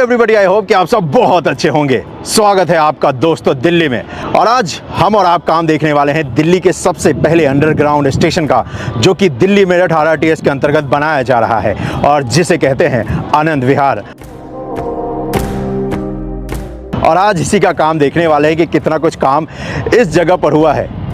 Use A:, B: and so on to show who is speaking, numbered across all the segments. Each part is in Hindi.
A: एवरीबॉडी, आई होप कि आप सब बहुत अच्छे होंगे। स्वागत है आपका दोस्तों दिल्ली में। और आज हम और आप काम देखने वाले हैं दिल्ली के सबसे पहले अंडरग्राउंड स्टेशन का, जो कि दिल्ली मेरठ RRTS के अंतर्गत बनाया जा रहा है और जिसे कहते हैं आनंद विहार। और आज इसी का काम देखने वाले हैं कि कितना कुछ काम इस जगह पर हुआ है।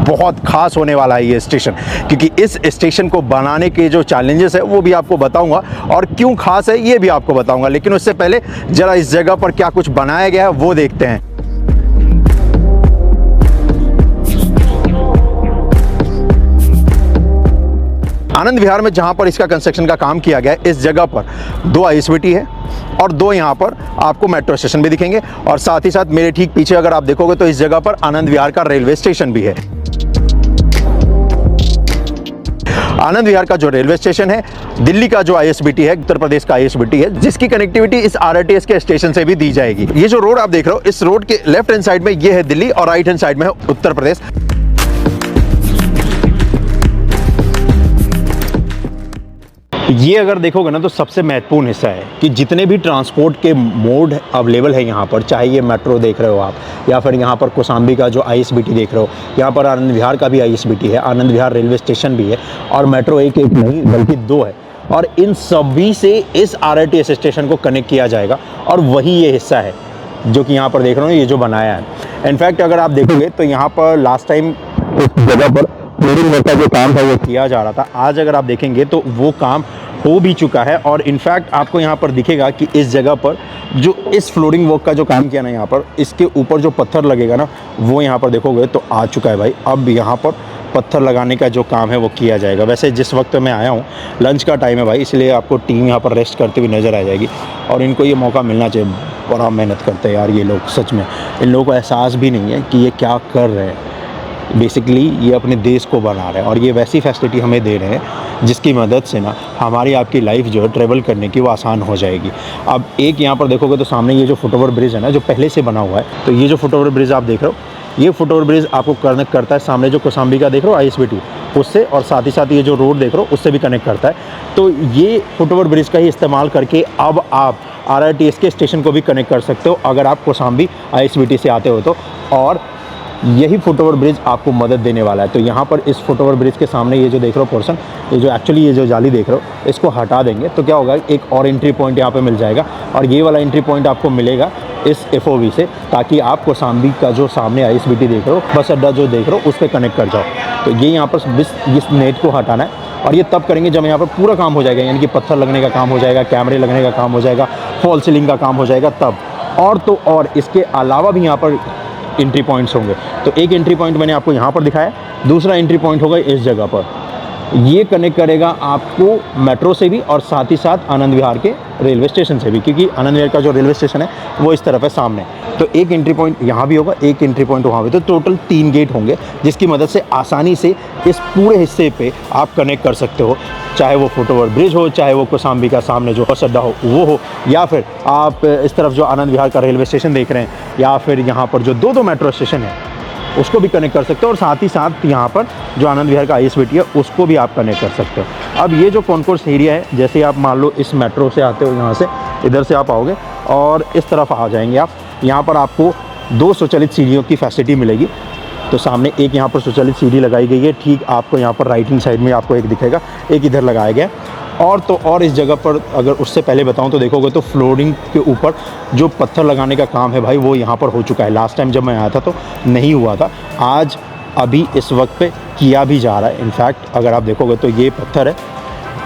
A: बहुत खास होने वाला है ये स्टेशन, क्योंकि इस स्टेशन को बनाने के जो चैलेंजेस है वो भी आपको बताऊंगा और क्यों खास है ये भी आपको बताऊंगा। लेकिन उससे पहले जरा इस जगह पर क्या कुछ बनाया गया है वो देखते हैं। आनंद विहार में जहां पर इसका कंस्ट्रक्शन का काम किया गया है, इस जगह पर 2 ISBT है और 2 यहाँ पर आपको मेट्रो स्टेशन भी दिखेंगे। और साथ ही साथ मेरे ठीक पीछे अगर आप देखोगे तो इस जगह पर आनंद विहार का रेलवे स्टेशन भी है। आनंद विहार का जो रेलवे स्टेशन है, दिल्ली का जो ISBT है, उत्तर प्रदेश का ISBT है, जिसकी कनेक्टिविटी इस RRTS के स्टेशन से भी दी जाएगी। ये जो रोड आप देख रहे हो, इस रोड के लेफ्ट हैंड साइड में ये है दिल्ली और राइट हैंड साइड में है उत्तर प्रदेश। ये अगर देखोगे ना तो सबसे महत्वपूर्ण हिस्सा है कि जितने भी ट्रांसपोर्ट के मोड अवेलेबल है यहाँ पर, चाहे ये मेट्रो देख रहे हो आप या फिर यहाँ पर कौशाम्बी का जो ISBT देख रहे हो, यहाँ पर आनंद विहार का भी ISBT है, आनंद विहार रेलवे स्टेशन भी है और मेट्रो एक नहीं बल्कि 2 है। और इन सभी से इस RRTS स्टेशन को कनेक्ट किया जाएगा और वही ये हिस्सा है जो कि यहाँ पर देख रहे हो, ये जो बनाया है। इनफैक्ट अगर आप देखोगे तो यहाँ पर लास्ट टाइम इस जगह पर फ्लोरिंग वर्क का जो काम था वो किया जा रहा था। आज अगर आप देखेंगे तो वो काम हो भी चुका है और इनफैक्ट आपको यहाँ पर दिखेगा कि इस जगह पर जो इस फ्लोरिंग वर्क का जो काम किया ना, यहाँ पर इसके ऊपर जो पत्थर लगेगा ना, वो यहाँ पर देखोगे तो आ चुका है भाई। अब यहाँ पर पत्थर लगाने का जो काम है वो किया जाएगा। वैसे जिस वक्त मैं आया हूँ लंच का टाइम है भाई, इसलिए आपको टीम यहाँ पर रेस्ट करते हुए नज़र आ जाएगी और इनको ये मौका मिलना चाहिए। बड़ा मेहनत करते हैं यार ये लोग, सच में। इन लोगों को एहसास भी नहीं है कि ये क्या कर रहे हैं। बेसिकली ये अपने देश को बना रहे हैं और ये वैसी फैसिलिटी हमें दे रहे हैं जिसकी मदद से ना हमारी आपकी लाइफ जो है ट्रैवल करने की वो आसान हो जाएगी। अब एक यहाँ पर देखोगे तो सामने ये जो फुटओवर ब्रिज है ना, जो पहले से बना हुआ है, तो ये जो फुटओवर ब्रिज आप देख रहे हो, ये फुटओवर ब्रिज आपको कनेक्ट करता है सामने जो कौशाम्बी का देख रहे हो ISBT उससे, और साथ ही साथ ये जो रोड देख रहे हो उससे भी कनेक्ट करता है। तो ये फुटओवर ब्रिज का ही इस्तेमाल करके अब आप RRTS के स्टेशन को भी कनेक्ट कर सकते हो अगर आप कौशाम्बी ISBT से आते हो तो। और यही फुटओवर ब्रिज आपको मदद देने वाला है। तो यहाँ पर इस फुटओवर ब्रिज के सामने ये जो देख रहे हो पोर्शन, ये जो एक्चुअली ये जो जाली देख रहे हो, इसको हटा देंगे तो क्या होगा, एक और एंट्री पॉइंट यहाँ पे मिल जाएगा और ये वाला एंट्री पॉइंट आपको मिलेगा इस FOV से, ताकि आप कौशाम्बी का जो सामने ISBT देख रहे हो, बस अड्डा जो देख रहे हो, उस पर कनेक्ट कर जाओ। तो ये यहाँ पर इस नेट को हटाना है और ये तब करेंगे जब यहाँ पर पूरा काम हो जाएगा, यानी कि पत्थर लगने का काम हो जाएगा, कैमरे लगने का काम हो जाएगा, फॉल सीलिंग का काम हो जाएगा तब। और तो और इसके अलावा भी यहाँ पर एंट्री पॉइंट्स होंगे। तो एक एंट्री पॉइंट मैंने आपको यहाँ पर दिखाया, दूसरा एंट्री पॉइंट होगा इस जगह पर। ये कनेक्ट करेगा आपको मेट्रो से भी और साथ ही साथ आनंद विहार के रेलवे स्टेशन से भी, क्योंकि आनंद विहार का जो रेलवे स्टेशन है वो इस तरफ है सामने। तो एक एंट्री पॉइंट यहाँ भी होगा, एक एंट्री पॉइंट वहाँ भी, तो टोटल 3 गेट होंगे जिसकी मदद से आसानी से इस पूरे हिस्से पे आप कनेक्ट कर सकते हो, चाहे वो फुटओवर ब्रिज हो, चाहे वो कौशाम्बी का सामने जो बस अड्डा हो वो हो, या फिर आप इस तरफ जो आनंद विहार का रेलवे स्टेशन देख रहे हैं, या फिर यहाँ पर जो 2 मेट्रो स्टेशन है उसको भी कनेक्ट कर सकते हो। और साथ ही साथ यहाँ पर जो आनंद विहार का ISBT है उसको भी आप कनेक्ट कर सकते हो। अब ये जो कॉन्कोर्स एरिया है, जैसे आप मान लो इस मेट्रो से आते हो, यहाँ से इधर से आप आओगे और इस तरफ आ जाएंगे आप, यहाँ पर आपको 2 स्वचालित सीढ़ियों की फैसिलिटी मिलेगी। तो सामने एक यहाँ पर स्वचालित सीढ़ी लगाई गई है, ठीक आपको यहाँ पर राइट हैंड साइड में आपको एक दिखेगा, एक इधर लगाया गया। और तो और इस जगह पर अगर उससे पहले बताऊं तो देखोगे तो फ्लोरिंग के ऊपर जो पत्थर लगाने का काम है भाई वो यहाँ पर हो चुका है। लास्ट टाइम जब मैं आया था तो नहीं हुआ था, आज अभी इस वक्त पे किया भी जा रहा है। इनफैक्ट अगर आप देखोगे तो ये पत्थर है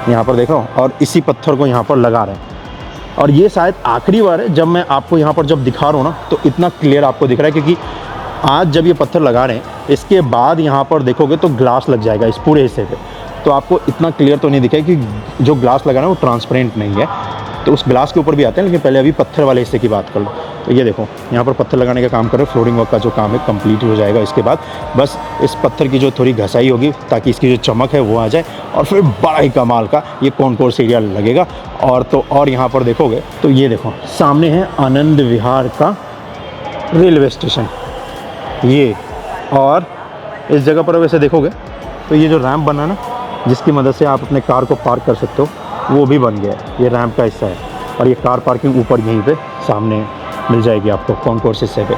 A: यहाँ पर देखो, और इसी पत्थर को यहाँ पर लगा रहे हैं। और ये शायद आखिरी बार है जब मैं आपको यहाँ पर जब दिखा रहा हूँ ना तो इतना क्लियर आपको दिख रहा है, क्योंकि आज जब ये पत्थर लगा रहे हैं इसके बाद यहाँ पर देखोगे तो ग्लास लग जाएगा इस पूरे हिस्से पे, तो आपको इतना क्लियर तो नहीं दिखेगा कि जो ग्लास लगा है वो ट्रांसपेरेंट नहीं है। तो उस ग्लास के ऊपर भी आते हैं, लेकिन पहले अभी पत्थर वाले हिस्से की बात कर लो। तो ये देखो यहाँ पर पत्थर लगाने का काम कर रहे हैं, फ्लोरिंग वर्क का जो काम है कंप्लीट हो जाएगा। इसके बाद बस इस पत्थर की जो थोड़ी घसाई होगी ताकि इसकी जो चमक है वो आ जाए, और फिर बड़ा ही कमाल का ये कॉन्कोर्स एरिया लगेगा। और तो और यहाँ पर देखोगे तो ये देखो सामने है आनंद विहार का रेलवे स्टेशन ये, और इस जगह पर वैसे देखोगे तो ये जो रैंप बना ना जिसकी मदद से आप अपने कार को पार्क कर सकते हो, वो भी बन गया है। ये रैंप का हिस्सा है और ये कार पार्किंग ऊपर यहीं पे सामने मिल जाएगी आपको कॉन्कोर्स हिस्से पे।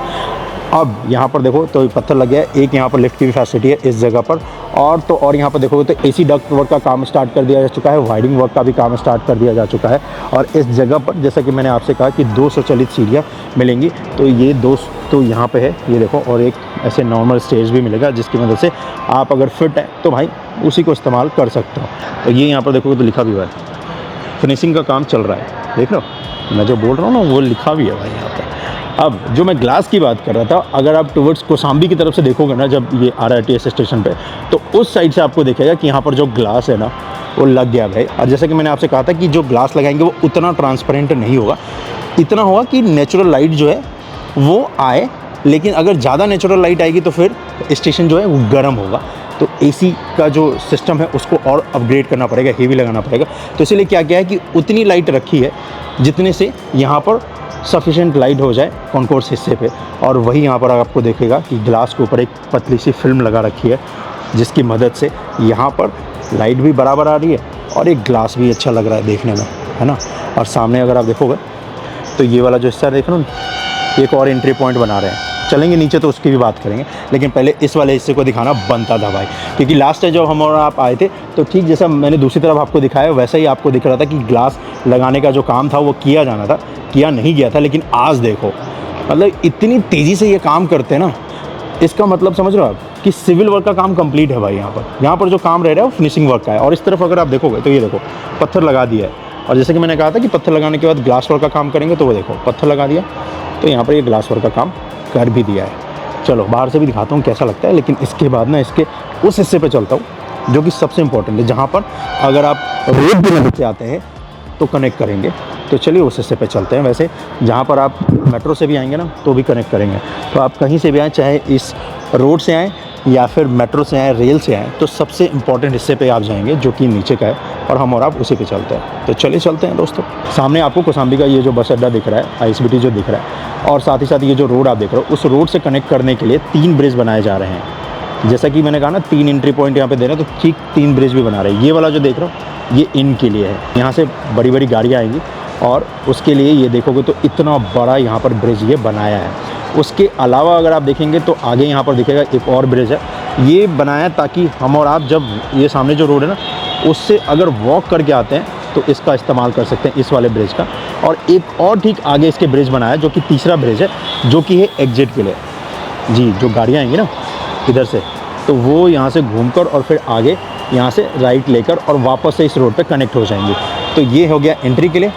A: अब यहाँ पर देखो तो पत्थर लग गया है, एक यहाँ पर लिफ्ट की भी फैसिलिटी है इस जगह पर। और यहाँ पर देखोगे तो एसी डक्ट वर्क का काम स्टार्ट कर दिया जा चुका है, वायरिंग वर्क का भी काम स्टार्ट कर दिया जा चुका है। और इस जगह पर जैसा कि मैंने आपसे कहा कि 2 स्वचालित सीढ़ियाँ मिलेंगी, तो ये 2 तो यहाँ पे है, ये देखो, और एक ऐसे नॉर्मल स्टेज भी मिलेगा जिसकी मदद से आप अगर फिट है तो भाई उसी को इस्तेमाल कर सकते हो। तो ये यहाँ पर देखोगे तो लिखा भी हुआ है, फिनिशिंग का काम चल रहा है, देख लो मैं जो बोल रहा हूँ ना वो लिखा भी है भाई यहाँ पर। अब जो मैं ग्लास की बात कर रहा था, अगर आप टुवर्ड्स कोसांबी की तरफ से देखोगे ना, जब ये RRTS स्टेशन पे, तो उस साइड से आपको दिखेगा कि यहाँ पर जो ग्लास है ना वो लग गया भाई। और जैसे कि मैंने आपसे कहा था कि जो ग्लास लगाएंगे वो उतना ट्रांसपेरेंट नहीं होगा, इतना होगा कि नेचुरल लाइट जो है वो आए, लेकिन अगर ज़्यादा नेचुरल लाइट आएगी तो फिर स्टेशन जो है वो गर्म होगा। तो AC का जो सिस्टम है उसको और अपग्रेड करना पड़ेगा, हेवी लगाना पड़ेगा। तो इसलिए क्या है कि उतनी लाइट रखी है जितने से यहाँ पर सफिशेंट लाइट हो जाए कॉन्कोर्स हिस्से पे। और वही यहाँ पर आपको देखेगा कि ग्लास के ऊपर एक पतली सी फिल्म लगा रखी है, जिसकी मदद से यहाँ पर लाइट भी बराबर आ रही है और एक ग्लास भी अच्छा लग रहा है देखने में, है ना। और सामने अगर आप देखोगे तो ये वाला जो हिस्सा देख रहे हो, एक और एंट्री पॉइंट बना रहे हैं, चलेंगे नीचे तो उसकी भी बात करेंगे, लेकिन पहले इस वाले हिस्से को दिखाना बनता था भाई। क्योंकि लास्ट टाइम जब हम और आप आए थे तो ठीक जैसा मैंने दूसरी तरफ आपको दिखाया वैसा ही आपको दिख रहा था कि ग्लास लगाने का जो काम था वो किया जाना था, किया नहीं गया था। लेकिन आज देखो, मतलब इतनी तेज़ी से ये काम करते हैं ना, इसका मतलब समझ रहे हो आप कि सिविल वर्क का काम कंप्लीट है भाई। यहाँ पर जो काम रह रहा है वो फिनिशिंग वर्क का है। और इस तरफ अगर आप देखोगे तो ये देखो पत्थर लगा दिया है, और जैसे कि मैंने कहा था कि पत्थर लगाने के बाद ग्लास वर्क का काम करेंगे, तो वो देखो पत्थर लगा दिया, तो यहाँ पर ये ग्लास वर्क का काम कर भी दिया है। चलो बाहर से भी दिखाता हूँ कैसा लगता है, लेकिन इसके बाद ना इसके उस हिस्से पे चलता हूँ जो कि सबसे इम्पोर्टेंट है, जहाँ पर अगर आप रोड की मदद से आते हैं तो कनेक्ट करेंगे। तो चलिए उस हिस्से पे चलते हैं। वैसे जहाँ पर आप मेट्रो से भी आएंगे ना तो भी कनेक्ट करेंगे, तो आप कहीं से भी आएँ, चाहे इस रोड से आएँ या फिर मेट्रो से आएँ, रेल से आएँ, तो सबसे इम्पॉर्टेंट हिस्से पे आप जाएंगे जो कि नीचे का है, और हम और आप उसी पे चलते हैं। तो चलिए चलते हैं दोस्तों। सामने आपको कोसांबी का ये जो बस अड्डा दिख रहा है, ISBT जो दिख रहा है, और साथ ही साथ ये जो रोड आप देख रहे हो, उस रोड से कनेक्ट करने के लिए 3 ब्रिज बनाए जा रहे हैं। जैसा कि मैंने कहा ना 3 एंट्री पॉइंट यहाँ पे दे रहे हैं, तो ठीक 3 ब्रिज भी बना रहे हैं। ये वाला जो देख रहे हो ये इन के लिए है, यहाँ से बड़ी बड़ी गाड़ियाँ आएंगी और उसके लिए ये देखोगे तो इतना बड़ा यहाँ पर ब्रिज ये बनाया है। उसके अलावा अगर आप देखेंगे तो आगे यहाँ पर दिखेगा एक और ब्रिज है, ये बनाया ताकि हम और आप जब ये सामने जो रोड है ना उससे अगर वॉक करके आते हैं तो इसका इस्तेमाल कर सकते हैं, इस वाले ब्रिज का। और एक और ठीक आगे इसके ब्रिज बनाया जो कि तीसरा ब्रिज है, जो कि है एग्जिट के लिए। जी, जो गाड़ियाँ आएंगी ना इधर से, तो वो यहाँ से घूमकर और फिर आगे यहाँ से राइट लेकर और वापस से इस रोड पे कनेक्ट हो जाएंगे। तो ये हो गया एंट्री के लिए,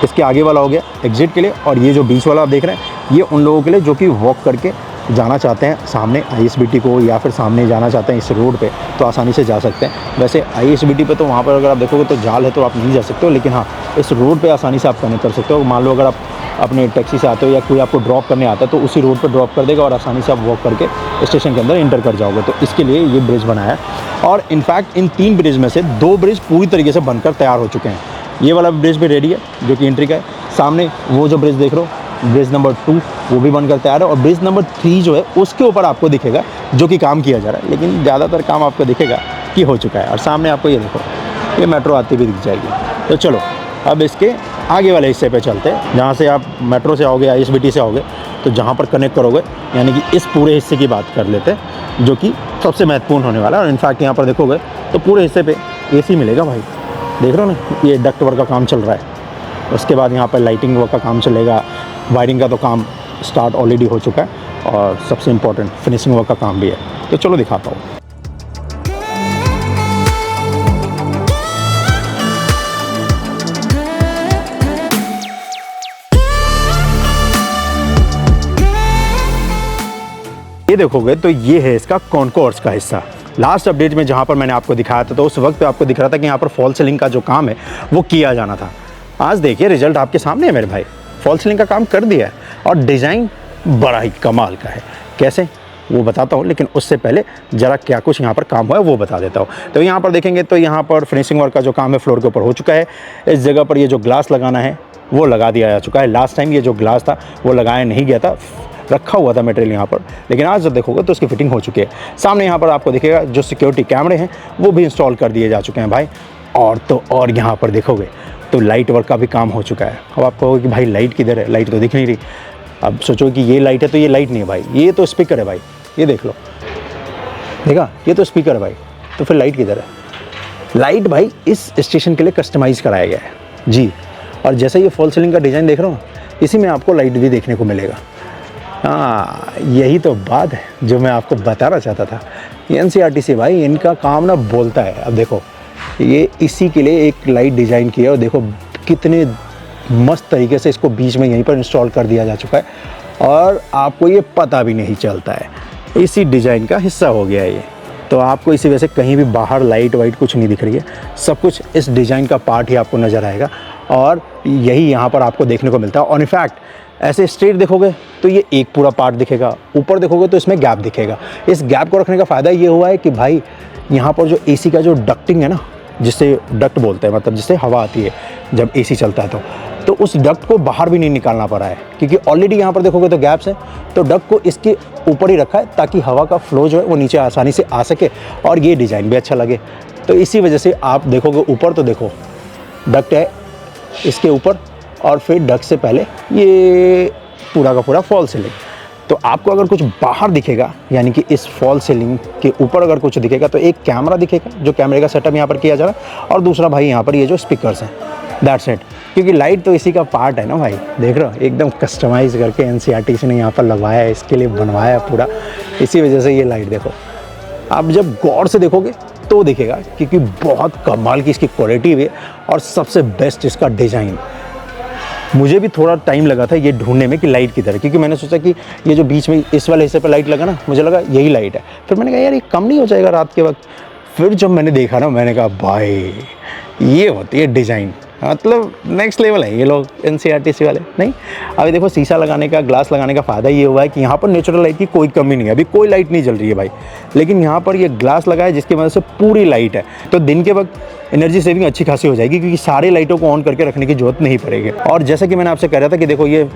A: इसके आगे वाला हो गया एग्जिट के लिए, और ये जो बीच वाला आप देख रहे हैं ये उन लोगों के लिए जो कि वॉक करके जाना चाहते हैं सामने ISBT को, या फिर सामने जाना चाहते हैं इस रोड पे, तो आसानी से जा सकते हैं। वैसे ISBT पे तो वहाँ पर अगर आप देखोगे तो जाल है, तो आप नहीं जा सकते हो, लेकिन हाँ इस रोड पे आसानी से आप कनेक्ट कर सकते हो। मान लो अगर आप अपने टैक्सी से आते हो या कोई आपको ड्रॉप करने आता है तो उसी रोड पर ड्रॉप कर देगा और आसानी से आप वॉक करके स्टेशन के अंदर इंटर कर जाओगे। तो इसके लिए ये ब्रिज बनाया है। और इनफैक्ट इन 3 ब्रिज में से 2 ब्रिज पूरी तरीके से बनकर तैयार हो चुके हैं। ये वाला ब्रिज भी रेडी है जो कि एंट्री का है। सामने वो जो ब्रिज देख रहे हो ब्रिज नंबर 2 वो भी बनकर तैयार है, और ब्रिज नंबर 3 जो है उसके ऊपर आपको दिखेगा जो कि काम किया जा रहा है, लेकिन ज़्यादातर काम आपको दिखेगा कि हो चुका है। और सामने आपको ये देखो ये मेट्रो आती भी दिख जाएगी। तो चलो अब इसके आगे वाले हिस्से पे चलते हैं, जहाँ से आप मेट्रो से आओगे, ISBT से आओगे, तो जहाँ पर कनेक्ट करोगे, यानी कि इस पूरे हिस्से की बात कर लेते हैं जो कि सबसे महत्वपूर्ण होने वाला है। और इनफैक्ट यहाँ पर देखोगे तो पूरे हिस्से पे AC मिलेगा भाई, देख रहे हो ना, ये डक्ट वर्क का काम चल रहा है। उसके बाद यहाँ पर लाइटिंग वर्क का काम चलेगा, वायरिंग का तो काम स्टार्ट ऑलरेडी हो चुका है, और सबसे इम्पोर्टेंट फिनिशिंग वर्क का काम भी है। तो चलो दिखाता हूँ। ये देखोगे तो ये है इसका कॉन्कोर्स का हिस्सा। लास्ट अपडेट में जहाँ पर मैंने आपको दिखाया था तो उस वक्त पे आपको दिख रहा था कि यहाँ पर फॉल सीलिंग का जो काम है वो किया जाना था। आज देखिए रिजल्ट आपके सामने है मेरे भाई, फॉल सीलिंग का काम कर दिया है, और डिज़ाइन बड़ा ही कमाल का है। कैसे वो बताता हूँ, लेकिन उससे पहले ज़रा क्या कुछ यहाँ पर काम हुआ है वो बता देता हूँ। तो यहाँ पर देखेंगे तो यहाँ पर फिनिशिंग वर्क का जो काम है फ्लोर के ऊपर हो चुका है। इस जगह पर ये जो ग्लास लगाना है वो लगा दिया जा चुका है। लास्ट टाइम ये जो ग्लास था वो लगाया नहीं गया था, रखा हुआ था मटेरियल यहाँ पर, लेकिन आज जब देखोगे तो उसकी फिटिंग हो चुकी है। सामने यहाँ पर आपको दिखेगा जो सिक्योरिटी कैमरे हैं वो भी इंस्टॉल कर दिए जा चुके हैं भाई। और तो और यहाँ पर देखोगे तो लाइट वर्क का भी काम हो चुका है। अब आप कहोगे कि भाई लाइट किधर है, लाइट तो दिख नहीं रही। अब सोचो कि ये लाइट है तो ये लाइट नहीं है भाई, ये तो स्पीकर है भाई, ये देख लो, देखा, ये तो स्पीकर है भाई, तो फिर लाइट किधर है? लाइट भाई इस स्टेशन के लिए कस्टमाइज़ कराया गया है जी। और जैसे ये फॉल सीलिंग का डिज़ाइन देख रहा हूँ, इसी में आपको लाइट भी देखने को मिलेगा। हाँ, यही तो बात है जो मैं आपको बताना चाहता था। NCRTC भाई इनका काम ना बोलता है। अब देखो ये इसी के लिए एक लाइट डिज़ाइन की है और देखो कितने मस्त तरीके से इसको बीच में यहीं पर इंस्टॉल कर दिया जा चुका है और आपको ये पता भी नहीं चलता है, इसी डिज़ाइन का हिस्सा हो गया है ये। तो आपको इसी वजह से कहीं भी बाहर लाइट वाइट कुछ नहीं दिख रही है, सब कुछ इस डिज़ाइन का पार्ट ही आपको नज़र आएगा और यही यहाँ पर आपको देखने को मिलता है। और इनफैक्ट ऐसे स्ट्रेट देखोगे तो ये एक पूरा पार्ट दिखेगा, ऊपर देखोगे तो इसमें गैप दिखेगा। इस गैप को रखने का फ़ायदा ये हुआ है कि भाई यहाँ पर जो AC का जो डक्टिंग है ना, जिससे डक्ट बोलते हैं, मतलब जिससे हवा आती है जब AC चलता है तो उस डक्ट को बाहर भी नहीं निकालना पड़ा है, क्योंकि ऑलरेडी यहाँ पर देखोगे तो गैप्स हैं, तो डक्ट को इसके ऊपर ही रखा है ताकि हवा का फ्लो जो है वो नीचे आसानी से आ सके और ये डिज़ाइन भी अच्छा लगे। तो इसी वजह से आप देखोगे ऊपर तो देखो डक्ट है इसके ऊपर और फिर डक्ट से पहले ये पूरा का पूरा फॉल सीलिंग। तो आपको अगर कुछ बाहर दिखेगा, यानी कि इस फॉल सीलिंग के ऊपर अगर कुछ दिखेगा तो एक कैमरा दिखेगा, जो कैमरे का सेटअप यहाँ पर किया जा रहा है, और दूसरा भाई यहाँ पर ये जो स्पीकर्स हैं, दैट्स इट। क्योंकि लाइट तो इसी का पार्ट है ना भाई, देख रहे हो एकदम कस्टमाइज़ करके NCRTC ने यहाँ पर लगवाया है, इसके लिए बनवाया है पूरा। इसी वजह से ये लाइट देखो, आप जब गौर से देखोगे तो दिखेगा, क्योंकि बहुत कमाल की इसकी क्वालिटी भी है और सबसे बेस्ट इसका डिज़ाइन। मुझे भी थोड़ा टाइम लगा था ये ढूंढने में कि लाइट किधर है, क्योंकि मैंने सोचा कि ये जो बीच में इस वाले हिस्से पर लाइट लगा ना, मुझे लगा यही लाइट है। फिर मैंने कहा यार ये कम नहीं हो जाएगा रात के वक्त। फिर जब मैंने देखा ना, मैंने कहा भाई ये होती है डिज़ाइन, मतलब नेक्स्ट लेवल है ये लोग NCRTC वाले। नहीं, अभी देखो शीशा लगाने का, ग्लास लगाने का फ़ायदा ये हुआ है कि यहाँ पर नेचुरल लाइट की कोई कमी नहीं है। अभी कोई लाइट नहीं जल रही है भाई, लेकिन यहाँ पर ये ग्लास लगा है जिसकी वजह से पूरी लाइट है। तो दिन के वक्त एनर्जी सेविंग अच्छी खासी हो जाएगी, क्योंकि सारे लाइटों को ऑन करके रखने की जरूरत नहीं पड़ेगी। और जैसा कि मैंने आपसे कह रहा था कि देखो ये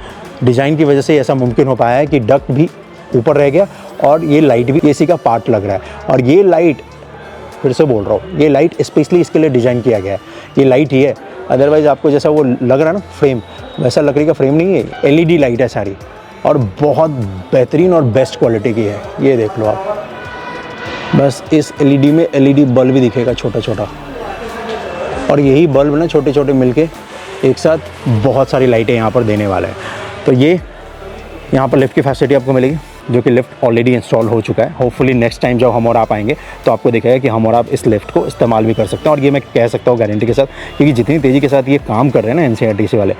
A: डिज़ाइन की वजह से ऐसा मुमकिन हो पाया है कि डक्ट भी ऊपर रह गया और ये लाइट भी AC का पार्ट लग रहा है। और ये लाइट, फिर से बोल रहा हूँ, ये लाइट स्पेशली इसके लिए डिज़ाइन किया गया है। ये लाइट ही है, अदरवाइज़ आपको जैसा वो लग रहा है ना फ्रेम, वैसा लकड़ी का फ्रेम नहीं है, LED लाइट है सारी और बहुत बेहतरीन और बेस्ट क्वालिटी की है। ये देख लो आप, बस इस LED में LED बल्ब भी दिखेगा छोटा छोटा, और यही बल्ब ना छोटे छोटे मिलके एक साथ बहुत सारी लाइटें यहाँ पर देने वाला है। तो ये यहाँ पर लिफ्ट की फैसिलिटी आपको मिलेगी, जो कि लिफ्ट ऑलरेडी इंस्टॉल हो चुका है। होपफुली नेक्स्ट टाइम जब हम और आप आएंगे तो आपको दिखेगा कि हम और आप इस लिफ्ट को इस्तेमाल भी कर सकते हैं। और ये मैं कह सकता हूँ गारंटी के साथ, क्योंकि जितनी तेज़ी के साथ ये काम कर रहे हैं ना NCRTC वाले,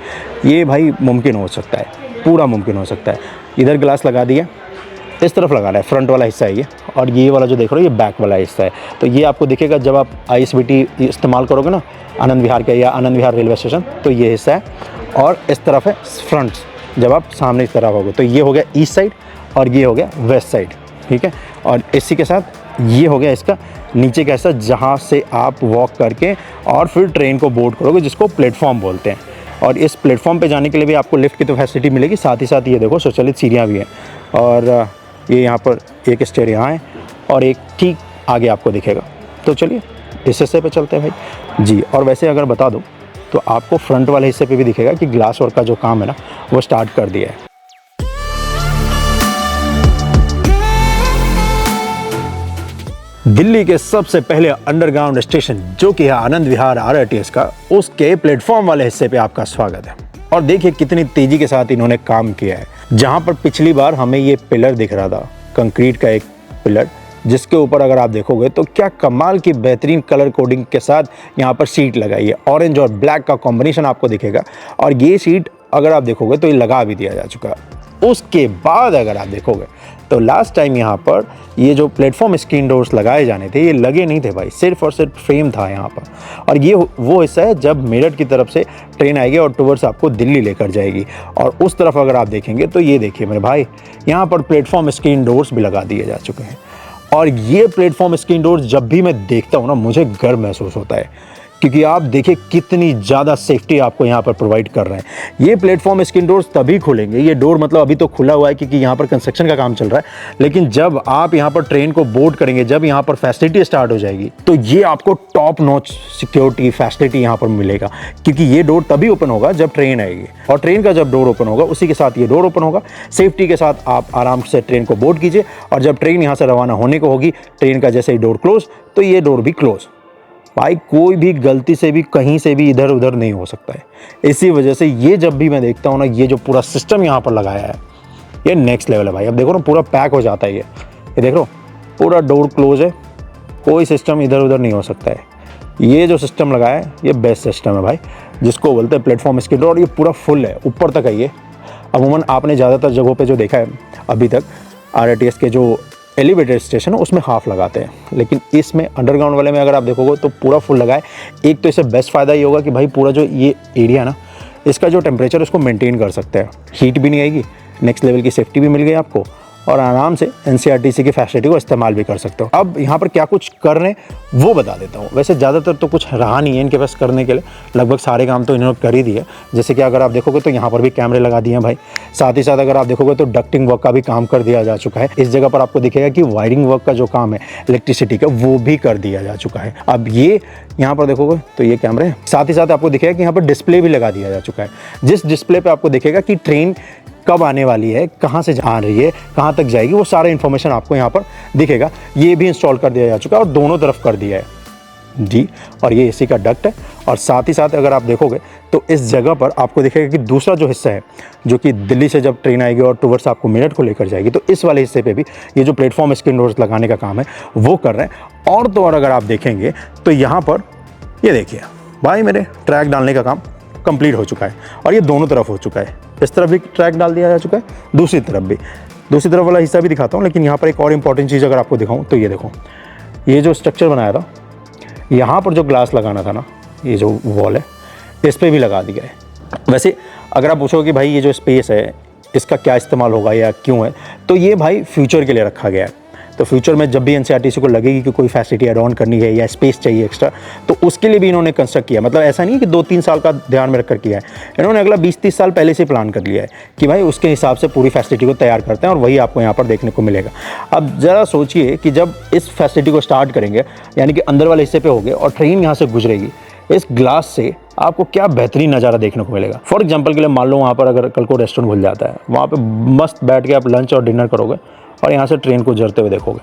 A: ये भाई मुमकिन हो सकता है, पूरा मुमकिन हो सकता है। इधर ग्लास लगा दिया, इस तरफ लगा रहा है, फ्रंट वाला हिस्सा है ये, और ये वाला जो देख रहे हो ये बैक वाला हिस्सा है। तो ये आपको दिखेगा जब आप ISBT इस्तेमाल करोगे ना आनंद विहार के या आनंद विहार रेलवे स्टेशन, तो ये हिस्सा है। और इस तरफ है फ्रंट, जब आप सामने की तरफ होगे तो ये हो गया ईस्ट साइड और ये हो गया वेस्ट साइड, ठीक है। और इसी के साथ ये हो गया इसका नीचे का हिस्सा, जहाँ से आप वॉक करके और फिर ट्रेन को बोर्ड करोगे, जिसको प्लेटफॉर्म बोलते हैं। और इस प्लेटफॉर्म पे जाने के लिए भी आपको लिफ्ट की तो फैसिलिटी मिलेगी, साथ ही साथ ये देखो स्वचालित सीढ़ियाँ भी हैं। और ये यहाँ पर एक स्टेयर यहाँ है और एक ठीक आगे आपको दिखेगा। तो चलिए इस हिस्से पे चलते हैं भाई जी। और वैसे अगर बता दूँ तो आपको फ्रंट वाले हिस्से पे भी दिखेगा कि ग्लास वर्क का जो काम है ना वो स्टार्ट कर दिया है। दिल्ली के सबसे पहले अंडरग्राउंड स्टेशन जो कि है आनंद विहार RRTS का, उसके प्लेटफॉर्म वाले हिस्से पे आपका स्वागत है। और देखिए कितनी तेजी के साथ इन्होंने काम किया है। जहां पर पिछली बार हमें ये पिलर दिख रहा था, कंक्रीट का एक पिलर, जिसके ऊपर अगर आप देखोगे तो क्या कमाल की बेहतरीन कलर कोडिंग के साथ यहाँ पर सीट लगाई है। ऑरेंज और ब्लैक का कॉम्बिनेशन आपको दिखेगा, और ये सीट अगर आप देखोगे तो ये लगा भी दिया जा चुका है। उसके बाद अगर आप देखोगे तो लास्ट टाइम यहाँ पर ये जो प्लेटफॉर्म स्क्रीन डोर्स लगाए जाने थे, ये लगे नहीं थे भाई, सिर्फ और सिर्फ फ्रेम था यहाँ पर। और ये वो हिस्सा है जब मेरठ की तरफ से ट्रेन आएगी और टूवर्ड्स आपको दिल्ली लेकर जाएगी। और उस तरफ अगर आप देखेंगे तो ये देखिए मेरे भाई, यहाँ पर प्लेटफॉर्म स्क्रीन डोर्स भी लगा दिए जा चुके हैं। और ये प्लेटफॉर्म स्क्रीन डोर्स जब भी मैं देखता हूँ ना, मुझे गर्व महसूस होता है, क्योंकि आप देखिए कितनी ज़्यादा सेफ्टी आपको यहाँ पर प्रोवाइड कर रहे हैं। ये प्लेटफॉर्म स्किन डोर्स तभी खुलेंगे, ये डोर मतलब अभी तो खुला हुआ है क्योंकि यहाँ पर कंस्ट्रक्शन का काम चल रहा है, लेकिन जब आप यहाँ पर ट्रेन को बोर्ड करेंगे, जब यहाँ पर फैसिलिटी स्टार्ट हो जाएगी, तो ये आपको टॉप नॉच सिक्योरिटी फैसिलिटी यहाँ पर मिलेगा। क्योंकि ये डोर तभी ओपन होगा जब ट्रेन आएगी, और ट्रेन का जब डोर ओपन होगा उसी के साथ ये डोर ओपन होगा। सेफ्टी के साथ आप आराम से ट्रेन को बोर्ड कीजिए, और जब ट्रेन यहाँ से रवाना होने को होगी, ट्रेन का जैसे ही डोर क्लोज, तो ये डोर भी क्लोज। भाई कोई भी गलती से भी कहीं से भी इधर उधर नहीं हो सकता है। इसी वजह से ये जब भी मैं देखता हूँ ना, ये जो पूरा सिस्टम यहाँ पर लगाया है, ये नेक्स्ट लेवल है भाई। अब देखो ना, पूरा पैक हो जाता है ये देख लो, पूरा डोर क्लोज है, कोई सिस्टम इधर उधर नहीं हो सकता है। ये जो सिस्टम लगाया है ये बेस्ट सिस्टम है भाई, जिसको बोलते हैं प्लेटफॉर्म स्किन डोर। और ये पूरा फुल है, ऊपर तक है ये। अमूमन आपने ज़्यादातर जगहों पे जो देखा है अभी तक, RITS के जो एलिवेटेड स्टेशन है उसमें हाफ लगाते हैं, लेकिन इसमें अंडरग्राउंड वाले में अगर आप देखोगे तो पूरा फुल लगा है। एक तो इससे बेस्ट फ़ायदा ये होगा कि भाई पूरा जो ये एरिया ना, इसका जो टेम्परेचर उसको मेंटेन कर सकते हैं, हीट भी नहीं आएगी, नेक्स्ट लेवल की सेफ्टी भी मिल गई आपको, और आराम से NCRTC की फैसिलिटी को इस्तेमाल भी कर सकते हो। अब यहाँ पर क्या कुछ कर रहे हैं वो बता देता हूँ। वैसे ज़्यादातर तो कुछ रहा नहीं है इनके पास करने के लिए, लगभग सारे काम तो इन्होंने कर ही दिए। जैसे कि अगर आप देखोगे तो यहाँ पर भी कैमरे लगा दिए हैं भाई। साथ ही साथ अगर आप देखोगे तो डक्टिंग वर्क का भी काम कर दिया जा चुका है। इस जगह पर आपको दिखेगा कि वायरिंग वर्क का जो काम है इलेक्ट्रिसिटी का, वो भी कर दिया जा चुका है। अब ये यहाँ पर देखोगे तो ये कैमरे हैं। साथ ही साथ आपको दिखेगा कि यहाँ पर डिस्प्ले भी लगा दिया जा चुका है, जिस डिस्प्ले पर आपको दिखेगा कि ट्रेन कब आने वाली है, कहाँ से आ रही है, कहाँ तक जाएगी, वो सारा इन्फॉर्मेशन आपको यहाँ पर दिखेगा। ये भी इंस्टॉल कर दिया जा चुका है और दोनों तरफ कर दिया है जी। और ये AC का डक्ट है। और साथ ही साथ अगर आप देखोगे तो इस जगह पर आपको दिखेगा कि दूसरा जो हिस्सा है, जो कि दिल्ली से जब ट्रेन आएगी और टूवर्ड्स आपको मेरठ को लेकर जाएगी, तो इस वाले हिस्से पे भी ये जो प्लेटफॉर्म स्क्रीन डोर्स लगाने का काम है वो कर रहे हैं। और तो और अगर आप देखेंगे तो यहाँ पर ये देखिए भाई, मेरे ट्रैक डालने का काम कंप्लीट हो चुका है, और ये दोनों तरफ हो चुका है। इस तरफ भी ट्रैक डाल दिया जा चुका है, दूसरी तरफ भी। दूसरी तरफ वाला हिस्सा भी दिखाता हूँ, लेकिन यहाँ पर एक और इम्पॉर्टेंट चीज़ अगर आपको दिखाऊँ तो ये देखो, ये जो स्ट्रक्चर बनाया था, यहाँ पर जो ग्लास लगाना था ना, ये जो वॉल है, इस पर भी लगा दिया है। वैसे अगर आप पूछो कि भाई ये जो स्पेस है इसका क्या इस्तेमाल होगा या क्यों है, तो ये भाई फ्यूचर के लिए रखा गया है। तो फ्यूचर में जब भी NCRTC को लगेगी कि कोई फैसिलिटी ऐड ऑन करनी है या स्पेस चाहिए एक्स्ट्रा, तो उसके लिए भी इन्होंने कंस्ट्रक्ट किया। मतलब ऐसा नहीं है कि 2-3 साल का ध्यान में रखकर किया है, इन्होंने अगला 20-30 साल पहले से प्लान कर लिया है कि भाई उसके हिसाब से पूरी फैसिलिटी को तैयार करते हैं, और वही आपको यहाँ पर देखने को मिलेगा। अब ज़रा सोचिए कि जब इस फैसिलिटी को स्टार्ट करेंगे, यानी कि अंदर वाले हिस्से पे होंगे और ट्रेन यहाँ से गुजरेगी, इस ग्लास से आपको क्या बेहतरीन नज़ारा देखने को मिलेगा। फॉर एग्जांपल के लिए मान लो वहाँ पर अगर कल को रेस्टोरेंट खुल जाता है, वहाँ पे मस्त बैठ के आप लंच और डिनर करोगे और यहाँ से ट्रेन को गुजरते हुए देखोगे।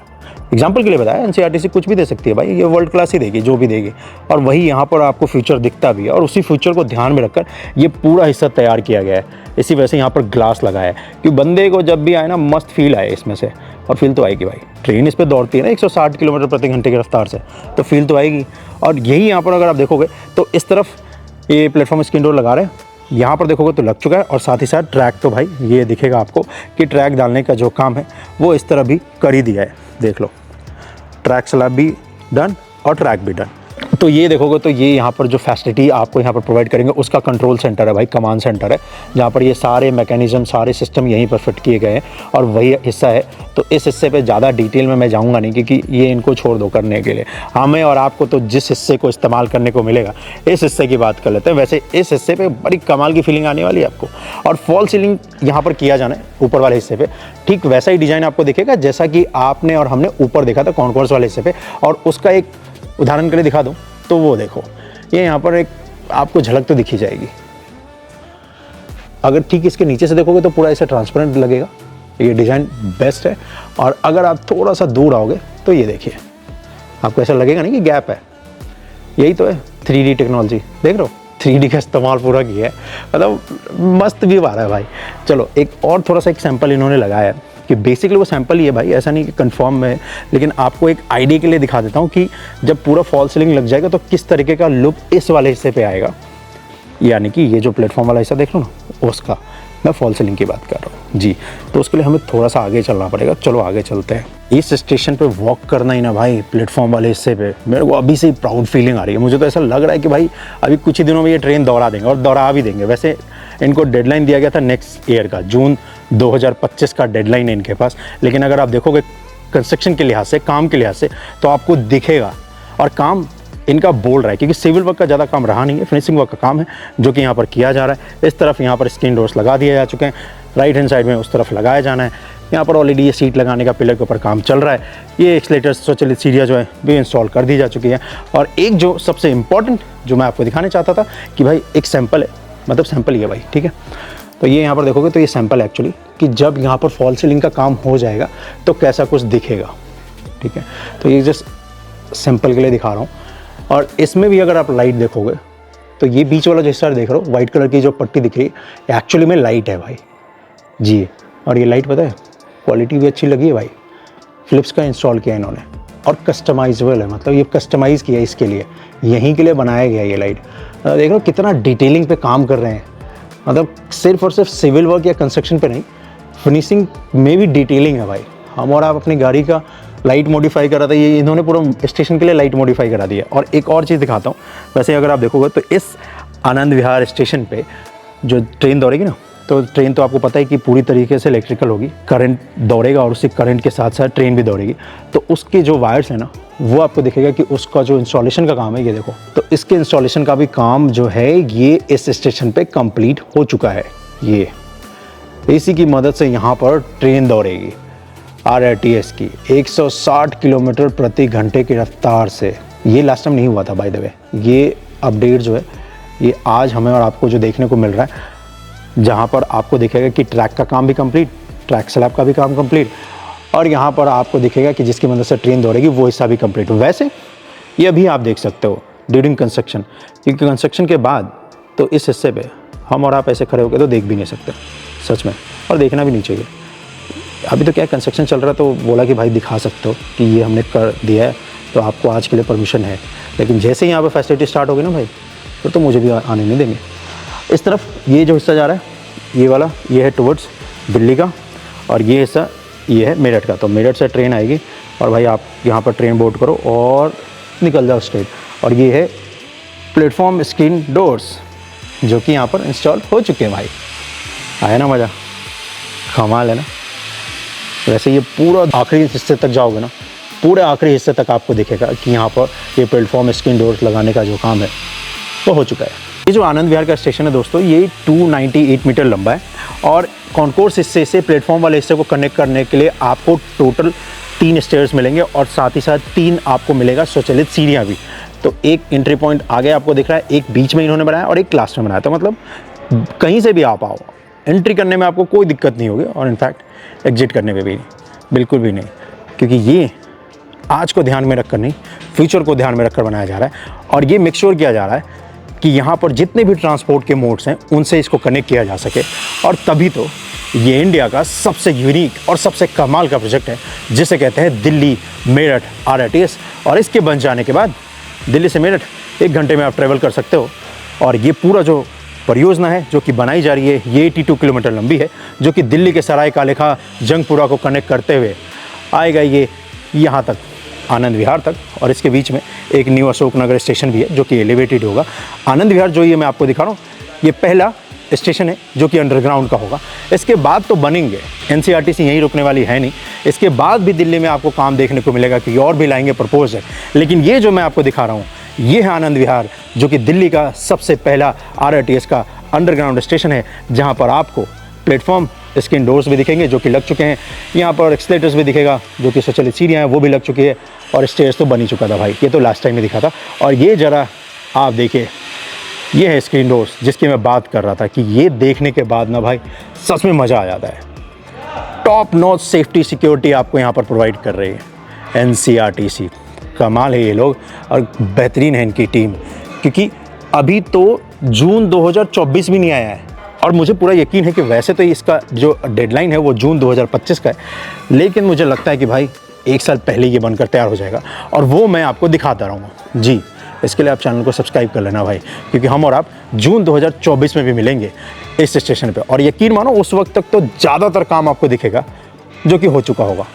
A: एग्जांपल के लिए बताया, NCRTC कुछ भी दे सकती है भाई, ये वर्ल्ड क्लास ही देगी जो भी देगी, और वही यहाँ पर आपको फ्यूचर दिखता भी है, और उसी फ्यूचर को ध्यान में रखकर ये पूरा हिस्सा तैयार किया गया है। इसी वजह से यहाँ पर ग्लास लगाया है कि बंदे को जब भी आए ना, मस्त फील आए इसमें से। और फील तो आएगी भाई, ट्रेन इस पर दौड़ती है ना 160 किलोमीटर प्रति घंटे की रफ्तार से, तो फील तो आएगी। और यही यहाँ पर अगर आप देखोगे तो इस तरफ ये प्लेटफॉर्म स्क्रीन डोर लगा रहे हैं, यहाँ पर देखोगे तो लग चुका है। और साथ ही साथ ट्रैक तो भाई ये दिखेगा आपको कि ट्रैक डालने का जो काम है वो इस तरह भी कर ही दिया है। देख लो, ट्रैक स्लैब भी डन और ट्रैक भी डन। तो ये देखोगे तो ये यहाँ पर जो फैसिलिटी आपको यहाँ पर प्रोवाइड करेंगे उसका कंट्रोल सेंटर है भाई, कमांड सेंटर है, जहाँ पर ये सारे मैकेनिज्म, सारे सिस्टम यहीं पर फिट किए गए हैं, और वही हिस्सा है। तो इस हिस्से पे ज़्यादा डिटेल में मैं जाऊँगा नहीं, क्योंकि ये इनको छोड़ दो करने के लिए। हमें और आपको तो जिस हिस्से को इस्तेमाल करने को मिलेगा, इस हिस्से की बात कर लेते हैं। वैसे इस हिस्से पर बड़ी कमाल की फीलिंग आने वाली है आपको, और फॉल सीलिंग यहाँ पर किया जाना है ऊपर वाले हिस्से पर। ठीक वैसा ही डिज़ाइन आपको दिखेगा जैसा कि आपने और हमने ऊपर देखा था कॉन्कोर्स वाले हिस्से पर। और उसका एक उदाहरण के लिए दिखा दूं तो वो देखो, ये यहाँ पर एक आपको झलक तो दिखी जाएगी। अगर ठीक इसके नीचे से देखोगे तो पूरा ऐसे ट्रांसपेरेंट लगेगा। ये डिज़ाइन बेस्ट है। और अगर आप थोड़ा सा दूर आओगे तो ये देखिए, आपको ऐसा लगेगा नहीं कि गैप है। यही तो है 3D टेक्नोलॉजी, देख रहे हो 3D का इस्तेमाल पूरा किया है, मतलब मस्त व्यू आ रहा है भाई। चलो एक और थोड़ा सा एक सैंपल इन्होंने लगाया है कि बेसिकली वो सैंपल ही है भाई, ऐसा नहीं कि कंफर्म है, लेकिन आपको एक आइडिया के लिए दिखा देता हूँ कि जब पूरा फॉल सीलिंग लग जाएगा तो किस तरीके का लुक इस वाले हिस्से पे आएगा। यानी कि ये जो प्लेटफॉर्म वाला हिस्सा देख लो ना, उसका मैं फॉल सीलिंग की बात कर रहा हूँ जी। तो उसके लिए हमें थोड़ा सा आगे चलना पड़ेगा। चलो आगे चलते हैं। इस स्टेशन पे वॉक करना ही ना भाई, प्लेटफॉर्म वाले हिस्से पे, मेरे को अभी से ही प्राउड फीलिंग आ रही है। मुझे तो ऐसा लग रहा है कि भाई अभी कुछ ही दिनों में ये ट्रेन दौड़ा देंगे, और दौड़ा भी देंगे। वैसे इनको डेडलाइन दिया गया था नेक्स्ट ईयर का, जून 2025 का डेडलाइन है इनके पास। लेकिन अगर आप देखोगे कंस्ट्रक्शन के लिहाज से, काम के लिहाज से, तो आपको दिखेगा। और काम इनका बोल रहा है, क्योंकि सिविल वर्क का ज़्यादा काम रहा नहीं है, फिनिशिंग वर्क का काम है जो कि यहाँ पर किया जा रहा है। इस तरफ यहाँ पर स्क्रीन डोर्स लगा दिए जा चुके हैं, राइट हैंड साइड में उस तरफ लगाया जाना है। यहाँ पर ऑलरेडी ये सीट लगाने का पिलर के ऊपर काम चल रहा है। ये एक्सलेटर स्वचालित सीढ़ियाँ जो है भी इंस्टॉल कर दी जा चुकी है। और एक जो सबसे इम्पॉर्टेंट जो मैं आपको दिखाना चाहता था कि भाई एक सैंपल है, मतलब सैंपल ही है भाई, ठीक है। तो ये यहाँ पर देखोगे तो ये सैंपल है एक्चुअली, कि जब यहाँ पर फॉल सीलिंग का काम हो जाएगा तो कैसा कुछ दिखेगा, ठीक है। तो ये जस्ट सैंपल के लिए दिखा रहा हूँ। और इसमें भी अगर आप लाइट देखोगे तो ये बीच वाला जो हिस्सा देख रहे हो, वाइट कलर की जो पट्टी दिख रही है, एक्चुअली में लाइट है भाई जी। और ये लाइट पता है क्वालिटी भी अच्छी लगी है भाई, फिलिप्स का इंस्टॉल किया इन्होंने, और कस्टमाइजेबल है, मतलब ये कस्टमाइज़ किया इसके लिए, यहीं के लिए बनाया गया ये लाइट। देख रहे हो कितना डिटेलिंग पे काम कर रहे हैं, मतलब सिर्फ और सिर्फ सिविल वर्क या कंस्ट्रक्शन पे नहीं, फिनिशिंग में भी डिटेलिंग है भाई। हम और आप अपनी गाड़ी का लाइट मॉडिफाई करा था, ये इन्होंने पूरा स्टेशन के लिए लाइट मॉडिफाई करा दिया। और एक और चीज़ दिखाता हूँ, वैसे अगर आप देखोगे तो इस आनंद विहार स्टेशन पे जो ट्रेन दौड़ेगी ना, तो ट्रेन तो आपको पता है कि पूरी तरीके से इलेक्ट्रिकल होगी, करंट दौड़ेगा और उसी करंट के साथ साथ ट्रेन भी दौड़ेगी। तो उसके जो वायर्स हैं ना, वो आपको दिखेगा कि उसका जो इंस्टॉलेशन का काम है, ये देखो, तो इसके इंस्टॉलेशन का भी काम जो है ये इस स्टेशन पे कंप्लीट हो चुका है। ये इसी की मदद से यहाँ पर ट्रेन दौड़ेगी RRTS की 160 किलोमीटर प्रति घंटे की रफ्तार से। ये लास्ट टाइम नहीं हुआ था बाय द वे, ये अपडेट जो है ये आज हमें और आपको जो देखने को मिल रहा है, जहाँ पर आपको दिखेगा कि ट्रैक का काम भी कंप्लीट, ट्रैक स्लैब का भी काम कंप्लीट, और यहाँ पर आपको दिखेगा कि जिसकी मदद से ट्रेन दौड़ेगी वो हिस्सा भी कंप्लीट। वैसे ये अभी आप देख सकते हो ड्यूरिंग कंस्ट्रक्शन, क्योंकि कंस्ट्रक्शन के बाद तो इस हिस्से पे हम और आप ऐसे खड़े होकर तो देख भी नहीं सकते सच में, और देखना भी नहीं चाहिए। अभी तो क्या कंस्ट्रक्शन चल रहा है, तो बोला कि भाई दिखा सकते हो कि ये हमने कर दिया है, तो आपको आज के लिए परमिशन है। लेकिन जैसे ही यहाँ पर फैसिलिटी स्टार्ट होगी ना भाई, फिर तो मुझे भी आने नहीं देंगे। इस तरफ ये जो हिस्सा जा रहा है ये वाला, ये है टुवर्ड्स दिल्ली का, और ये हिस्सा ये है मेरठ का। तो मेरठ से ट्रेन आएगी और भाई आप यहाँ पर ट्रेन बोर्ड करो और निकल जाओ स्ट्रेट। और ये है प्लेटफॉर्म स्क्रीन डोर्स जो कि यहाँ पर इंस्टॉल हो चुके हैं भाई। आया ना मज़ा, कमाल है ना। वैसे ये पूरा आखिरी हिस्से तक जाओगे ना, पूरे आखिरी हिस्से तक आपको दिखेगा कि यहाँ पर ये प्लेटफॉर्म स्क्रीन डोर्स लगाने का जो काम है वो हो चुका है। ये जो आनंद विहार का स्टेशन है दोस्तों, ये 298 मीटर लंबा है, और कॉन्कोर्स हिस्से से प्लेटफॉर्म वाले हिस्से को कनेक्ट करने के लिए आपको टोटल 3 स्टेयर्स मिलेंगे, और साथ ही साथ 3 आपको मिलेगा स्वचालित सीढ़ियाँ भी। तो एक एंट्री पॉइंट आगे आपको दिख रहा है, एक बीच में इन्होंने बनाया और एक लास्ट में बनाया। तो मतलब कहीं से भी आप आओ, एंट्री करने में आपको कोई दिक्कत नहीं होगी, और इनफैक्ट एग्जिट करने में भी बिल्कुल भी नहीं, क्योंकि ये आज को ध्यान में रखकर नहीं, फ्यूचर को ध्यान में रखकर बनाया जा रहा है। और ये मेक श्योर किया जा रहा है कि यहाँ पर जितने भी ट्रांसपोर्ट के मोड्स हैं उनसे इसको कनेक्ट किया जा सके, और तभी तो ये इंडिया का सबसे यूनिक और सबसे कमाल का प्रोजेक्ट है, जिसे कहते हैं दिल्ली मेरठ RRTS। और इसके बन जाने के बाद दिल्ली से मेरठ 1 घंटे में आप ट्रैवल कर सकते हो। और ये पूरा जो परियोजना है जो कि बनाई जा रही है, ये 82 किलोमीटर लंबी है, जो कि दिल्ली के सराय कालेखा जंगपुरा को कनेक्ट करते हुए आएगा ये यहाँ तक, आनंद विहार तक। और इसके बीच में एक न्यू अशोक नगर स्टेशन भी है जो कि एलिवेटेड होगा। आनंद विहार जो ये मैं आपको दिखा रहा हूँ, ये पहला स्टेशन है जो कि अंडरग्राउंड का होगा। इसके बाद तो बनेंगे, NCRTC यहीं रुकने वाली है नहीं, इसके बाद भी दिल्ली में आपको काम देखने को मिलेगा कि और भी लाएंगे, प्रपोज है। लेकिन ये जो मैं आपको दिखा रहा हूँ, ये है आनंद विहार, जो कि दिल्ली का सबसे पहला RRTS का अंडरग्राउंड स्टेशन है, जहाँ पर आपको प्लेटफॉर्म स्क्रीन डोर्स भी दिखेंगे जो कि लग चुके हैं, यहाँ पर एक्सलेटर्स भी दिखेगा जो कि स्वचालित सीढ़ियाँ हैं वो भी लग चुकी है, और स्टेयर्स तो बन ही चुका था भाई, ये तो लास्ट टाइम में दिखा था। और ये ज़रा आप देखिए, ये है स्क्रीन डोर्स जिसकी मैं बात कर रहा था कि ये देखने के बाद ना भाई सच में मज़ा आ जाता है। टॉप नॉच सेफ्टी सिक्योरिटी आपको यहाँ पर प्रोवाइड कर रही है NCRTC। कमाल है ये लोग, और बेहतरीन है इनकी टीम, क्योंकि अभी तो जून 2024 भी नहीं आया है, और मुझे पूरा यकीन है कि वैसे तो इसका जो डेडलाइन है वो जून 2025 का है, लेकिन मुझे लगता है कि भाई 1 साल पहले ये बनकर तैयार हो जाएगा, और वो मैं आपको दिखाता रहूँगा जी। इसके लिए आप चैनल को सब्सक्राइब कर लेना भाई, क्योंकि हम और आप जून 2024 में भी मिलेंगे इस स्टेशन पे, और यकीन मानो उस वक्त तक तो ज़्यादातर काम आपको दिखेगा जो कि हो चुका होगा।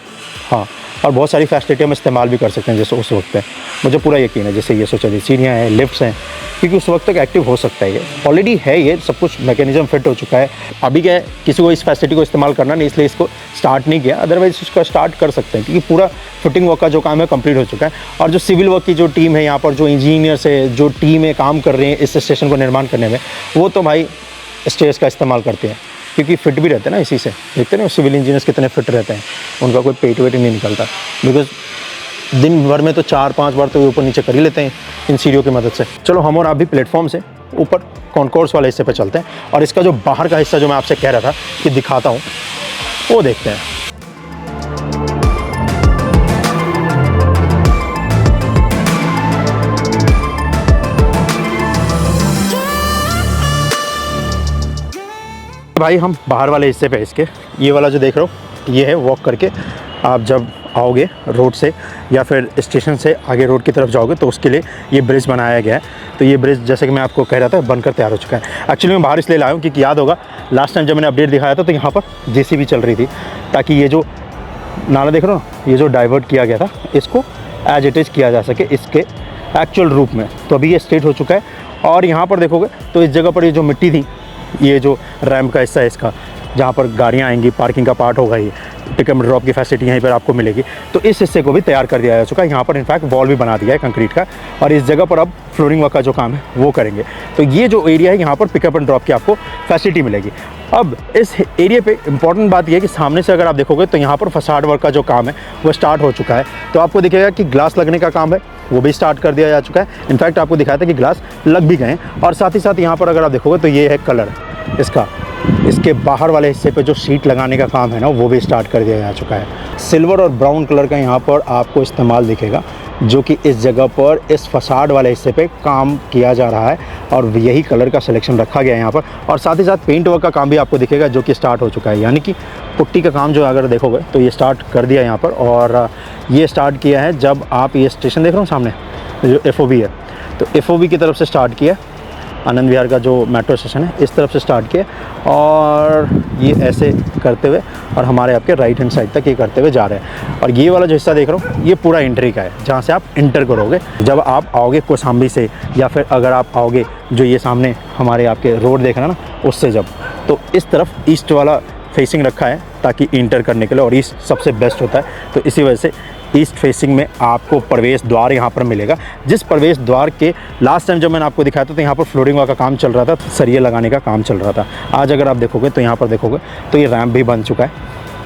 A: हाँ, और बहुत सारी फैसिलिटी हम इस्तेमाल भी कर सकते हैं जैसे उस वक्त पे, मुझे पूरा यकीन है। जैसे ये स्वचालित सीढ़ियाँ हैं, लिफ्ट्स हैं, क्योंकि उस वक्त तक एक्टिव हो सकता है। ये ऑलरेडी है, ये सब कुछ मैकेनिज्म फिट हो चुका है। अभी क्या है, किसी को इस फैसिलिटी को इस्तेमाल करना नहीं, इसलिए इसको स्टार्ट नहीं किया, अदरवाइज इसका स्टार्ट कर सकते हैं, क्योंकि पूरा फिटिंग वर्क का जो काम है कंप्लीट हो चुका है। और जो सिविल वर्क की जो टीम है यहाँ पर, जो इंजीनियर्स है, जो टीमें काम कर रहे हैं इस स्टेशन को निर्माण करने में, वो तो भाई स्टेयर्स का इस्तेमाल करते हैं, क्योंकि फिट भी रहते हैं ना इसी से। देखते हैं ना सिविल इंजीनियर्स कितने फिट रहते हैं, उनका कोई पेट वेट नहीं निकलता, बिकॉज दिन भर में तो 4-5 बार तो ये ऊपर नीचे कर ही लेते हैं इन सीढ़ियों की मदद से। चलो हम और आप भी प्लेटफॉर्म से ऊपर कॉन्कोर्स वाले हिस्से पे चलते हैं, और इसका जो बाहर का हिस्सा जो मैं आपसे कह रहा था कि दिखाता हूँ, वो देखते हैं। भाई हम बाहर वाले हिस्से पे इसके, ये वाला जो देख रहे हो ये है, वॉक करके आप जब आओगे रोड से या फिर स्टेशन से आगे रोड की तरफ जाओगे तो उसके लिए ये ब्रिज बनाया गया है। तो ये ब्रिज जैसे कि मैं आपको कह रहा था बनकर तैयार हो चुका है। एक्चुअली मैं बाहर इसलिए लाया हूँ क्योंकि याद होगा लास्ट टाइम जब मैंने अपडेट दिखाया था तो यहाँ पर जेसीबी चल रही थी, ताकि ये जो नाला देख रहे हो ना, ये जो डाइवर्ट किया गया था इसको एज इट इज़ किया जा सके इसके एक्चुअल रूप में। तो अभी ये स्ट्रेट हो चुका है। और यहाँ पर देखोगे तो इस जगह पर ये जो मिट्टी थी, ये जो रैम्प का हिस्सा है इसका, जहाँ पर गाड़ियाँ आएंगी, पार्किंग का पार्ट होगा, ये पिक एंड ड्रॉप की फैसिलिटी यहीं पर आपको मिलेगी। तो इस हिस्से को भी तैयार कर दिया जा चुका है। यहाँ पर इनफैक्ट वॉल भी बना दिया है कंक्रीट का, और इस जगह पर अब फ्लोरिंग वर्क का जो काम है वो करेंगे। तो ये जो एरिया है यहाँ पर पिकअप एंड ड्रॉप की आपको फैसिलिटी मिलेगी। अब इस एरिया पे इंपॉर्टेंट बात यह है कि सामने से अगर आप देखोगे तो यहाँ पर फसाड वर्क का जो काम है वो स्टार्ट हो चुका है। तो आपको दिखेगा कि ग्लास लगने का काम है वो भी स्टार्ट कर दिया जा चुका है। इनफैक्ट आपको दिखाया था कि ग्लास लग भी गए हैं। और साथ ही साथ यहाँ पर अगर आप देखोगे तो ये है कलर इसका, इसके बाहर वाले हिस्से पे जो शीट लगाने का काम है ना वो भी स्टार्ट कर दिया जा चुका है। सिल्वर और ब्राउन कलर का यहाँ पर आपको इस्तेमाल दिखेगा, जो कि इस जगह पर इस फसाड वाले हिस्से पे काम किया जा रहा है, और यही कलर का सिलेक्शन रखा गया है यहाँ पर। और साथ ही साथ पेंट वर्क का काम भी आपको दिखेगा जो कि स्टार्ट हो चुका है, यानी कि पुट्टी का काम जो अगर देखोगे तो ये स्टार्ट कर दिया यहाँ पर। और ये स्टार्ट किया है जब आप ये स्टेशन देख रहे हो सामने जो FOB है, तो FOB की तरफ से स्टार्ट किया, आनंद विहार का जो मेट्रो स्टेशन है इस तरफ से स्टार्ट किया, और ये ऐसे करते हुए और हमारे आपके राइट हैंड साइड तक ये करते हुए जा रहे हैं। और ये वाला जो हिस्सा देख रहा हूँ ये पूरा एंट्री का है, जहाँ से आप इंटर करोगे जब आप आओगे कोसाम्बी से, या फिर अगर आप आओगे जो ये सामने हमारे आपके रोड देख रहे हैं ना उससे, जब तो इस तरफ ईस्ट वाला फेसिंग रखा है ताकि इंटर करने के लिए, और ईस्ट सबसे बेस्ट होता है। तो इसी वजह से ईस्ट फेसिंग में आपको प्रवेश द्वार यहाँ पर मिलेगा, जिस प्रवेश द्वार के लास्ट टाइम जब मैंने आपको दिखाया था तो यहाँ पर फ्लोरिंग वर्क का काम चल रहा था, सरिये लगाने का काम चल रहा था। आज अगर आप देखोगे तो यहाँ पर देखोगे तो ये रैम्प भी बन चुका है,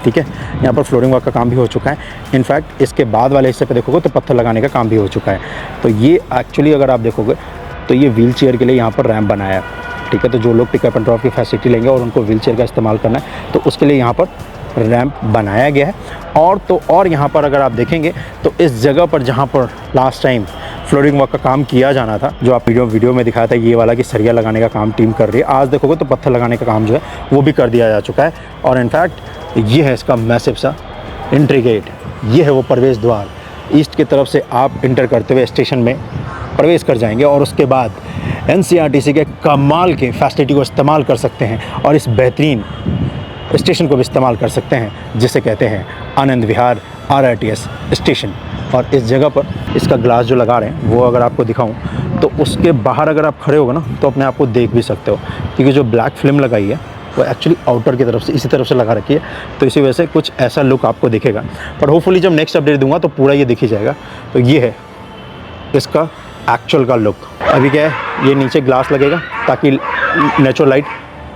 A: ठीक है, यहाँ पर फ्लोरिंग वर्क का काम भी हो चुका है। इनफैक्ट इसके बाद वाले हिस्से पे देखोगे तो पत्थर लगाने का काम भी हो चुका है। तो ये एक्चुअली अगर आप देखोगे तो ये व्हील चेयर के लिए यहाँ पर रैम्प बनाया है, ठीक है। तो जो लोग पिकअप एंड ड्रॉप की फैसिलिटी लेंगे और उनको व्हील चेयर का इस्तेमाल करना है तो उसके लिए यहाँ पर रैंप बनाया गया है। और तो और यहाँ पर अगर आप देखेंगे तो इस जगह पर जहाँ पर लास्ट टाइम फ्लोरिंग वर्क का काम किया जाना था, जो आप वीडियो में दिखाया था ये वाला कि सरिया लगाने का काम टीम कर रही है, आज देखोगे तो पत्थर लगाने का काम जो है वो भी कर दिया जा चुका है। और इनफैक्ट ये है इसका मैसिव सा एंट्री गेट, ये है वो प्रवेश द्वार। ईस्ट की तरफ से आप इंटर करते हुए स्टेशन में प्रवेश कर जाएंगे, और उसके बाद NCRTC के कमाल के फैसिलिटी को इस्तेमाल कर सकते हैं, और इस बेहतरीन स्टेशन को भी इस्तेमाल कर सकते हैं जिसे कहते हैं आनंद विहार RITS स्टेशन। और इस जगह पर इसका ग्लास जो लगा रहे हैं वो अगर आपको दिखाऊं तो उसके बाहर अगर आप खड़े होगे ना तो अपने आप को देख भी सकते हो, क्योंकि जो ब्लैक फिल्म लगाई है वो एक्चुअली आउटर की तरफ से इसी तरफ से लगा रखी है। तो इसी वजह से कुछ ऐसा लुक आपको दिखेगा, पर होपफुली जब नेक्स्ट अपडेट दूंगा तो पूरा ये दिख ही जाएगा। तो ये है इसका एक्चुअल का लुक। अभी क्या है, ये नीचे ग्लास लगेगा ताकि नेचुरल लाइट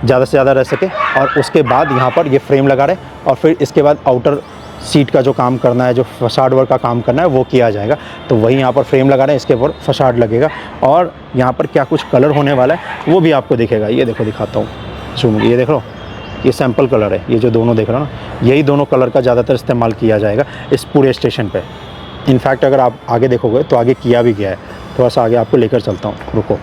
A: ज़्यादा से ज़्यादा रह सके, और उसके बाद यहाँ पर ये फ्रेम लगा रहे, और फिर इसके बाद आउटर सीट का जो काम करना है, जो फसाड वर्क का काम करना है वो किया जाएगा। तो वही यहाँ पर फ्रेम लगा रहे हैं, इसके ऊपर फसाड लगेगा, और यहाँ पर क्या कुछ कलर होने वाला है वो भी आपको दिखेगा। ये देखो दिखाता हूँ जूम, ये देख लो, ये सैम्पल कलर है, ये जो दोनों देख रहे हो ना, यही दोनों कलर का ज़्यादातर इस्तेमाल किया जाएगा इस पूरे स्टेशन पर। इनफैक्ट अगर आप आगे देखोगे तो आगे किया भी गया है, थोड़ा सा आगे आपको लेकर चलता हूँ, रुको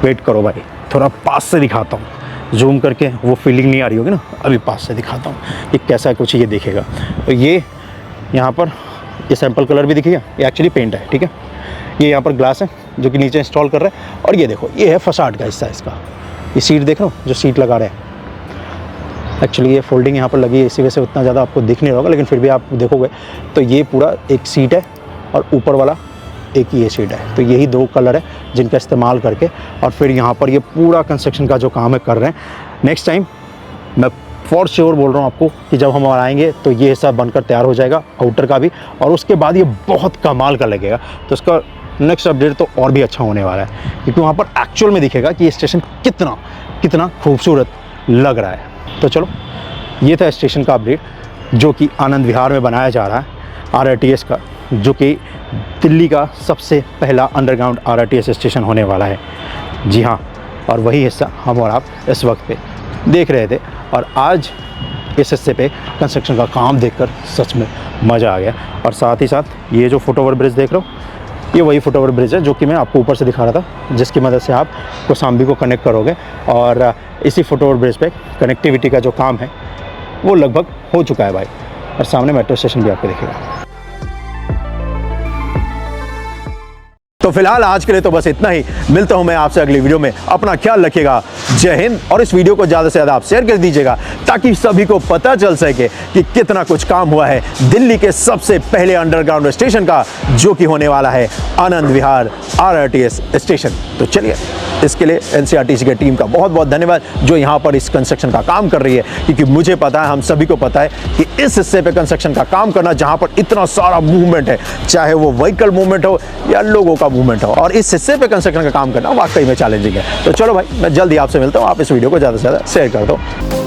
A: वेट करो भाई, थोड़ा पास से दिखाता हूँ, जूम करके वो फीलिंग नहीं आ रही होगी ना, अभी पास से दिखाता हूँ कि कैसा कुछ ये दिखेगा। तो ये यहाँ पर ये सैम्पल कलर भी दिखेगा, ये एक्चुअली पेंट है, ठीक है। ये यहाँ पर ग्लास है जो कि नीचे इंस्टॉल कर रहा है, और ये देखो ये है फसाड का हिस्सा इसका। ये सीट देख रहे हो जो सीट लगा रहे हैं, एक्चुअली ये फोल्डिंग यहाँ पर लगी है, इसी वजह से उतना ज़्यादा आपको दिख नहीं रहा होगा, लेकिन फिर भी आप देखोगे तो ये पूरा एक सीट है और ऊपर वाला एक ही एसिड है। तो यही 2 कलर है जिनका इस्तेमाल करके और फिर यहाँ पर ये पूरा कंस्ट्रक्शन का जो काम है कर रहे हैं। नेक्स्ट टाइम मैं फॉर श्योर बोल रहा हूँ आपको कि जब हम आएंगे तो ये हिस्सा बनकर तैयार हो जाएगा, आउटर का भी, और उसके बाद ये बहुत कमाल का लगेगा। तो उसका नेक्स्ट अपडेट तो और भी अच्छा होने वाला है, क्योंकि वहाँ पर एक्चुअल में दिखेगा कि ये स्टेशन कितना खूबसूरत लग रहा है। तो चलो, ये था स्टेशन का अपडेट जो कि आनंद विहार में बनाया जा रहा है RRTS का, जो कि दिल्ली का सबसे पहला अंडरग्राउंड RRTS स्टेशन होने वाला है। जी हाँ, और वही हिस्सा हम और आप इस वक्त पे देख रहे थे। और आज इस हिस्से पे कंस्ट्रक्शन का काम देखकर सच में मज़ा आ गया। और साथ ही साथ ये जो फुटओवर ब्रिज देख रहे हो, ये वही फुटओवर ब्रिज है जो कि मैं आपको ऊपर से दिखा रहा था, जिसकी मदद से आप कौसाम्बी को कनेक्ट करोगे। और इसी फुटओवर ब्रिज पे कनेक्टिविटी का जो काम है वो लगभग हो चुका है भाई। और सामने मेट्रो स्टेशन भी आपको दिखेगा। तो फिलहाल आज के लिए तो बस इतना ही। मिलता हूं मैं आपसे अगली वीडियो में। अपना ख्याल रखिएगा। जय हिंद। और इस वीडियो को ज़्यादा से ज़्यादा आप शेयर कर दीजिएगा ताकि सभी को पता चल सके कि कितना कुछ काम हुआ है दिल्ली के सबसे पहले अंडरग्राउंड स्टेशन का, जो कि होने वाला है आनंद विहार RRTS स्टेशन। तो चलिए, इसके लिए NCRTC की टीम का बहुत बहुत धन्यवाद जो यहाँ पर इस कंस्ट्रक्शन का काम कर रही है, क्योंकि मुझे पता है, हम सभी को पता है कि इस हिस्से पे कंस्ट्रक्शन का काम करना, जहाँ पर इतना सारा मूवमेंट है, चाहे वो व्हीकल मूवमेंट हो या लोगों का मूवमेंट हो, और इस हिस्से पे कंस्ट्रक्शन का काम करना वाकई में चैलेंजिंग है। तो चलो भाई, मैं जल्दी आपसे मिलता हूँ। आप इस वीडियो को ज़्यादा से ज़्यादा शेयर कर दो।